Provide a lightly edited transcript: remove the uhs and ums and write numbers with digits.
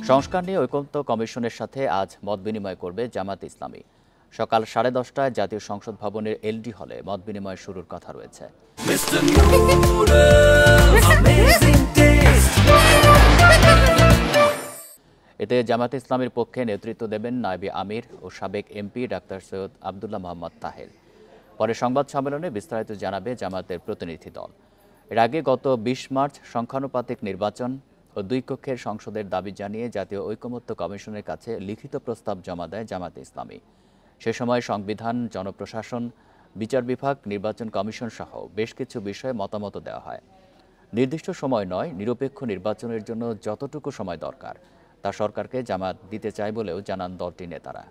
সংস্কার নিয়ে ঐকমত্য কমিশনের সাথে আজ মতবিনিময় করবে জামাত ইসলামী। সকাল 10:30টায় জাতীয় সংসদ ভবনের এলডি হলে মতবিনিময় শুরুর কথা রয়েছে। এতে জামাত ইসলামীর পক্ষে নেতৃত্ব দেবেন নায়েবে আমির ও সাবেক এমপি ডাক্তার সৈয়দ আব্দুল্লাহ মোহাম্মদ তাহের। পরে সংবাদ সম্মেলনে বিস্তারিত জানাবে জামাতের প্রতিনিধি দল। এর আগে গত 20 মার্চ সংখ্যানুপাতিক নির্বাচন ও দুই কক্ষের সংসদের দাবি জানিয়ে জাতীয় ঐকমত্য কমিশনের কাছে লিখিত প্রস্তাব জমা দেয় জামাত ইসলামী। সে সময় সংবিধান, জনপ্রশাসন, বিচার বিভাগ, নির্বাচন কমিশন সহ বেশ কিছু বিষয়ে মতামত দেওয়া হয়। নির্দিষ্ট সময় নয়, নিরপেক্ষ নির্বাচনের জন্য যতটুকু সময় দরকার তা সরকারকে জামাত দিতে চায় বলেও জানান দলটির নেতারা।